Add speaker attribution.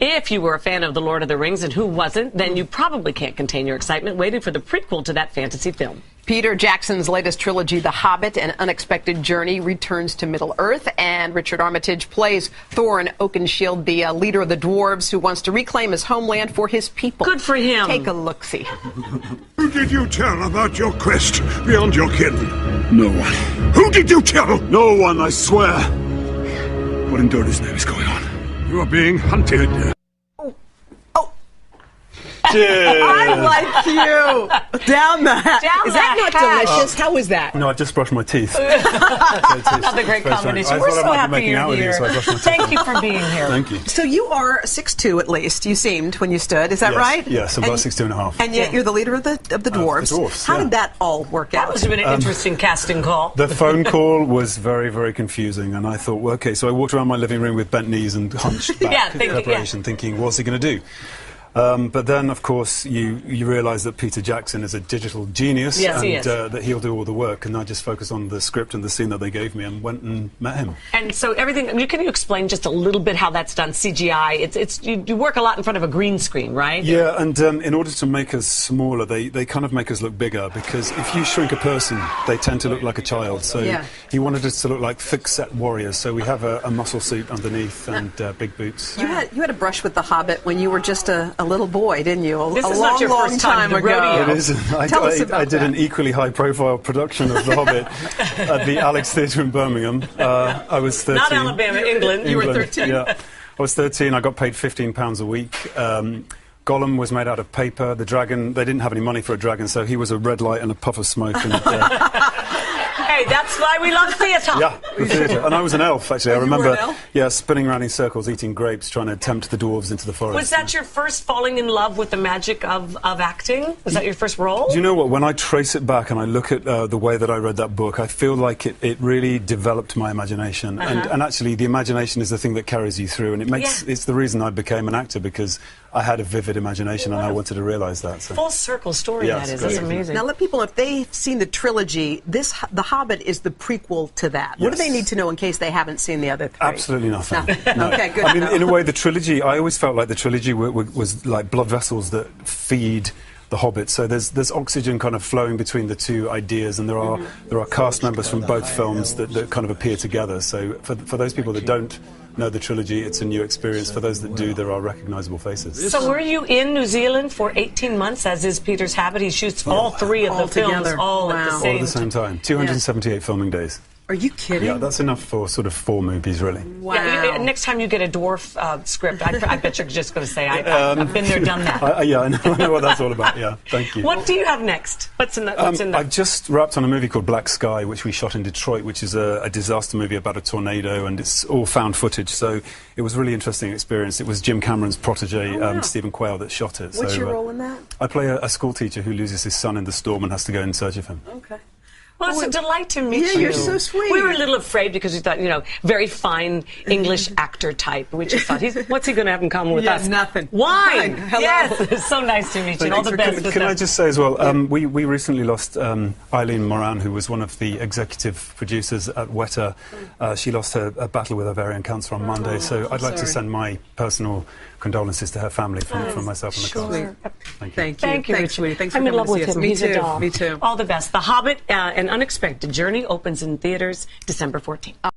Speaker 1: If you were a fan of The Lord of the Rings, and who wasn't, then you probably can't contain your excitement waiting for the prequel to that fantasy film.
Speaker 2: Peter Jackson's latest trilogy, The Hobbit, An Unexpected Journey, returns to Middle-earth, and Richard Armitage plays Thorin Oakenshield, the leader of the dwarves who wants to reclaim his homeland for his people.
Speaker 1: Good for him.
Speaker 2: Take a look-see.
Speaker 3: Who did you tell about your quest beyond your kin? No one. Who did you tell? No one, I swear. What in Dodo's name is going on? You are being hunted.
Speaker 2: I like you. Down the hatch. Is that not delicious? How is that?
Speaker 4: No, I just brushed my teeth.
Speaker 1: Another great combination. We're so happy you're here. Thank you for being here.
Speaker 4: Thank you.
Speaker 2: So you are 6'2" at least, you seemed when you stood. Is that right?
Speaker 4: Yes, about 6'2" and a half.
Speaker 2: And yet you're the leader of the dwarves.
Speaker 4: The dwarves,
Speaker 2: How did that all work out?
Speaker 1: That must have been an interesting casting call.
Speaker 4: The phone call was very, very confusing, and I thought, well, okay, so I walked around my living room with bent knees and hunched back in preparation, thinking, what's he going to do? But then, of course, you realise that Peter Jackson is a digital genius, and that he'll do all the work. And I just focused on the script and the scene that they gave me, and went and met him.
Speaker 1: And so everything. Can you explain just a little bit how that's done? CGI. You work a lot in front of a green screen, right?
Speaker 4: Yeah, and in order to make us smaller, they kind of make us look bigger, because if you shrink a person, they tend to look like a child. So he wanted us to look like thick-set warriors. So we have a muscle suit underneath and big boots.
Speaker 2: You had a brush with The Hobbit when you were just a little boy, didn't you?
Speaker 1: This is not your first time ago.
Speaker 4: Rodeo. It isn't. I did an equally high-profile production of The Hobbit at the Alex Theatre in Birmingham. I was 13.
Speaker 1: Not Alabama, England. You were 13.
Speaker 4: Yeah, I was 13. I got paid £15 a week. Gollum was made out of paper. The dragon, they didn't have any money for a dragon, so he was a red light and a puff of smoke. And,
Speaker 1: hey, that's why we love theatre.
Speaker 4: Yeah, the theatre. And I was an elf, actually. I remember, spinning around in circles, eating grapes, trying to tempt the dwarves into the forest.
Speaker 1: Was that your first falling in love with the magic of acting? Was that your first role?
Speaker 4: Do you know what? When I trace it back and I look at the way that I read that book, I feel like it really developed my imagination. And actually, the imagination is the thing that carries you through. And it's the reason I became an actor, because I had a vivid imagination and I wanted to realise that. So.
Speaker 1: Full circle story, that is. That's amazing.
Speaker 2: Now, let people know, if they've seen the trilogy, The Hobbit is the prequel to that. What do they need to know in case they haven't seen the other three?
Speaker 4: Absolutely nothing. No.
Speaker 2: Okay, good.
Speaker 4: I mean, in a way, the trilogy, I always felt like the trilogy was like blood vessels that feed The Hobbit. So there's oxygen kind of flowing between the two ideas, and there are cast members from both films that kind of appear together. So for those people that don't know the trilogy, it's a new experience. For those that do, there are recognisable faces.
Speaker 1: So were you in New Zealand for 18 months, as is Peter's habit? He shoots all three of the films all at the same
Speaker 4: time. 278 filming days.
Speaker 2: Are you kidding?
Speaker 4: Yeah, that's enough for sort of 4 movies, really.
Speaker 2: Wow.
Speaker 1: Yeah, next time you get a dwarf script, I bet you're just going to say, I've been there, done that.
Speaker 4: I know what that's all about, yeah. Thank you.
Speaker 1: What do you have next? What's in that?
Speaker 4: I've just wrapped on a movie called Black Sky, which we shot in Detroit, which is a disaster movie about a tornado, and it's all found footage, so it was a really interesting experience. It was Jim Cameron's protege, Stephen Quayle, that shot it.
Speaker 2: What's your role in that?
Speaker 4: I play a school teacher who loses his son in the storm and has to go in search of him.
Speaker 2: Okay.
Speaker 1: Well, it's a delight to meet you.
Speaker 2: Yeah, you're so sweet.
Speaker 1: We were a little afraid because we thought, very fine English actor type. We just thought, what's he going to have in common with us?
Speaker 2: Nothing.
Speaker 1: Wine.
Speaker 2: Hello.
Speaker 1: Yes, it's so nice to meet you. All the best.
Speaker 4: Can I just say as well, we recently lost Eileen Moran, who was one of the executive producers at Weta. She lost a battle with ovarian cancer on Monday, so I'd like to send my personal condolences to her family from myself and the cast. Thank you.
Speaker 2: Thank you. Thanks, sweetie. Thanks for
Speaker 1: I'm in
Speaker 2: coming
Speaker 1: love
Speaker 2: to
Speaker 1: with
Speaker 2: see us.
Speaker 1: him. He's a doll.
Speaker 2: Me too.
Speaker 1: All the best. The Hobbit, An Unexpected Journey opens in theaters December 14th.